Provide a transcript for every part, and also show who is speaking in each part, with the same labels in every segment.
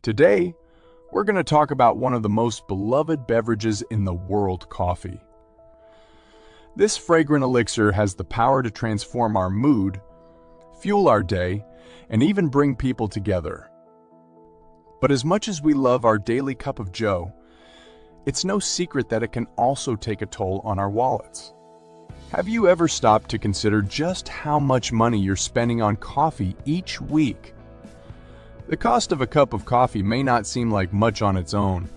Speaker 1: Today, we're going to talk about one of the most beloved beverages in the world, coffee. This fragrant elixir has the power to transform our mood, fuel our day, and even bring people together. But as much as we love our daily cup of joe, it's no secret that it can also take a toll on our wallets. Have you ever stopped to consider just how much money you're spending on coffee each week? The cost of a cup of coffee may not seem like much on its own,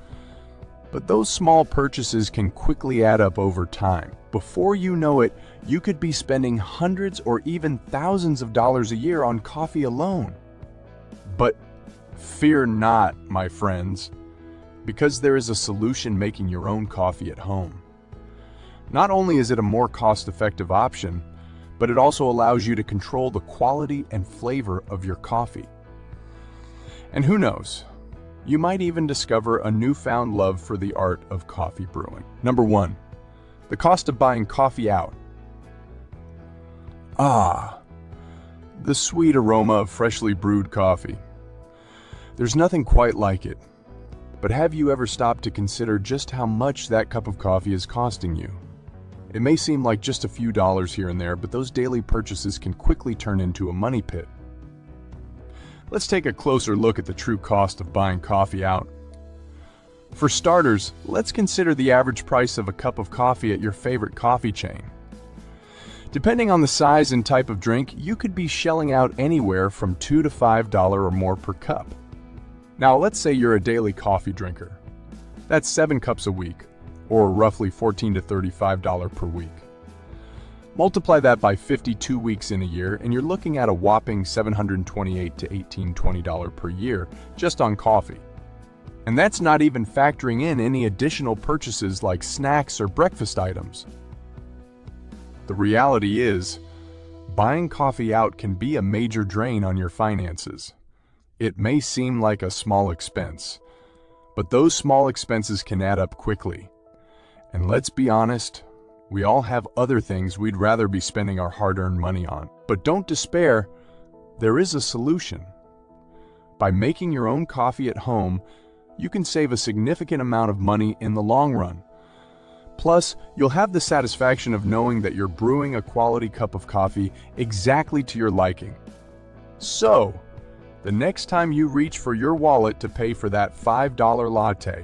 Speaker 1: but those small purchases can quickly add up over time. Before you know it, you could be spending hundreds or even thousands of dollars a year on coffee alone. But fear not, my friends, because there is a solution: making your own coffee at home. Not only is it a more cost-effective option, but it also allows you to control the quality and flavor of your coffee. And who knows, you might even discover a newfound love for the art of coffee brewing. Number 1. The cost of buying coffee out. The sweet aroma of freshly brewed coffee. There's nothing quite like it. But have you ever stopped to consider just how much that cup of coffee is costing you? It may seem like just a few dollars here and there, but those daily purchases can quickly turn into a money pit. Let's take a closer look at the true cost of buying coffee out. For starters, let's consider the average price of a cup of coffee at your favorite coffee chain. Depending on the size and type of drink, you could be shelling out anywhere from $2 to $5 or more per cup. Now, let's say you're a daily coffee drinker. That's 7 cups a week, or roughly $14 to $35 per week. Multiply that by 52 weeks in a year, and you're looking at a whopping $728 to $1,820 per year just on coffee. And that's not even factoring in any additional purchases like snacks or breakfast items. The reality is, buying coffee out can be a major drain on your finances. It may seem like a small expense, but those small expenses can add up quickly. And let's be honest, we all have other things we'd rather be spending our hard-earned money on. But don't despair, there is a solution. By making your own coffee at home, you can save a significant amount of money in the long run. Plus, you'll have the satisfaction of knowing that you're brewing a quality cup of coffee exactly to your liking. So, the next time you reach for your wallet to pay for that $5 latte,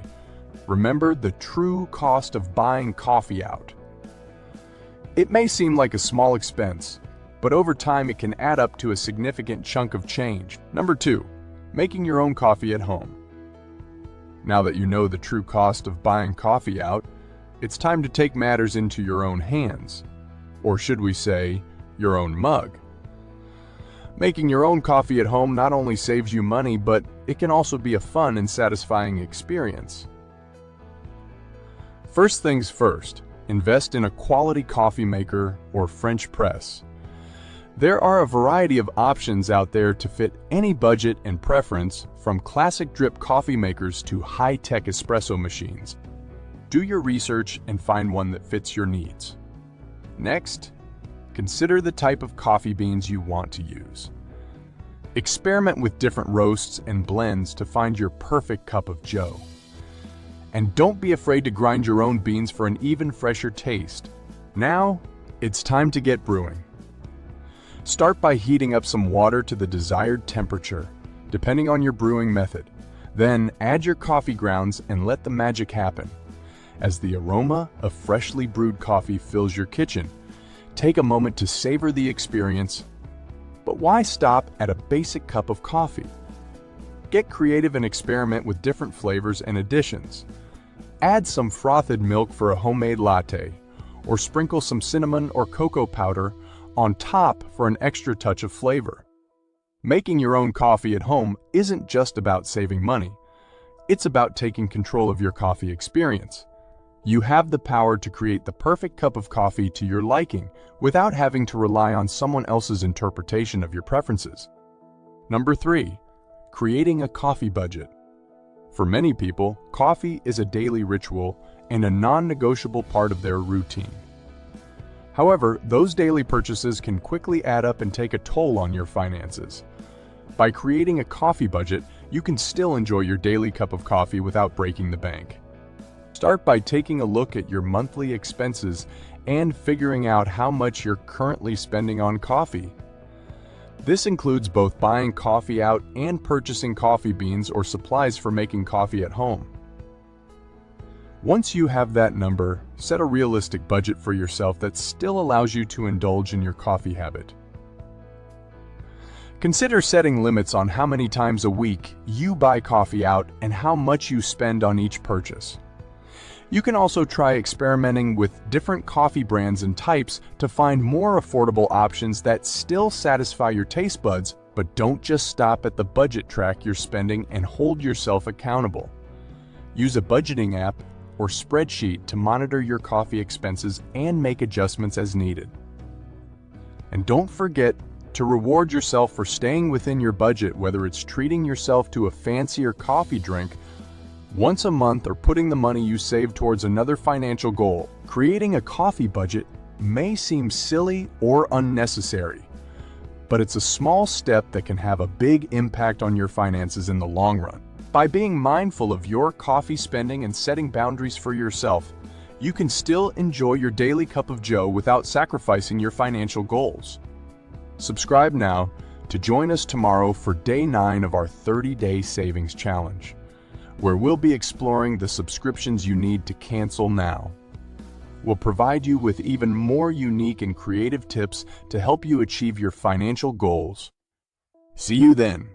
Speaker 1: remember the true cost of buying coffee out. It may seem like a small expense, but over time it can add up to a significant chunk of change. Number 2, making your own coffee at home. Now that you know the true cost of buying coffee out, it's time to take matters into your own hands. Or should we say, your own mug. Making your own coffee at home not only saves you money, but it can also be a fun and satisfying experience. First things first, invest in a quality coffee maker or French press. There are a variety of options out there to fit any budget and preference, from classic drip coffee makers to high-tech espresso machines. Do your research and find one that fits your needs. Next, consider the type of coffee beans you want to use. Experiment with different roasts and blends to find your perfect cup of joe. And don't be afraid to grind your own beans for an even fresher taste. Now, it's time to get brewing. Start by heating up some water to the desired temperature, depending on your brewing method. Then add your coffee grounds and let the magic happen. As the aroma of freshly brewed coffee fills your kitchen, take a moment to savor the experience. But why stop at a basic cup of coffee? Get creative and experiment with different flavors and additions. Add some frothed milk for a homemade latte, or sprinkle some cinnamon or cocoa powder on top for an extra touch of flavor. Making your own coffee at home isn't just about saving money. It's about taking control of your coffee experience. You have the power to create the perfect cup of coffee to your liking without having to rely on someone else's interpretation of your preferences. Number 3, creating a coffee budget. For many people, coffee is a daily ritual and a non-negotiable part of their routine. However, those daily purchases can quickly add up and take a toll on your finances. By creating a coffee budget, you can still enjoy your daily cup of coffee without breaking the bank. Start by taking a look at your monthly expenses and figuring out how much you're currently spending on coffee. This includes both buying coffee out and purchasing coffee beans or supplies for making coffee at home. Once you have that number, set a realistic budget for yourself that still allows you to indulge in your coffee habit. Consider setting limits on how many times a week you buy coffee out and how much you spend on each purchase. You can also try experimenting with different coffee brands and types to find more affordable options that still satisfy your taste buds, but don't just stop at the budget, track your spending and hold yourself accountable. Use a budgeting app or spreadsheet to monitor your coffee expenses and make adjustments as needed. And don't forget to reward yourself for staying within your budget, whether it's treating yourself to a fancier coffee drink once a month or putting the money you save towards another financial goal. Creating a coffee budget may seem silly or unnecessary, but it's a small step that can have a big impact on your finances in the long run. By being mindful of your coffee spending and setting boundaries for yourself, you can still enjoy your daily cup of joe without sacrificing your financial goals. Subscribe now to join us tomorrow for day 9 of our 30-day savings challenge, where we'll be exploring the subscriptions you need to cancel now. We'll provide you with even more unique and creative tips to help you achieve your financial goals. See you then.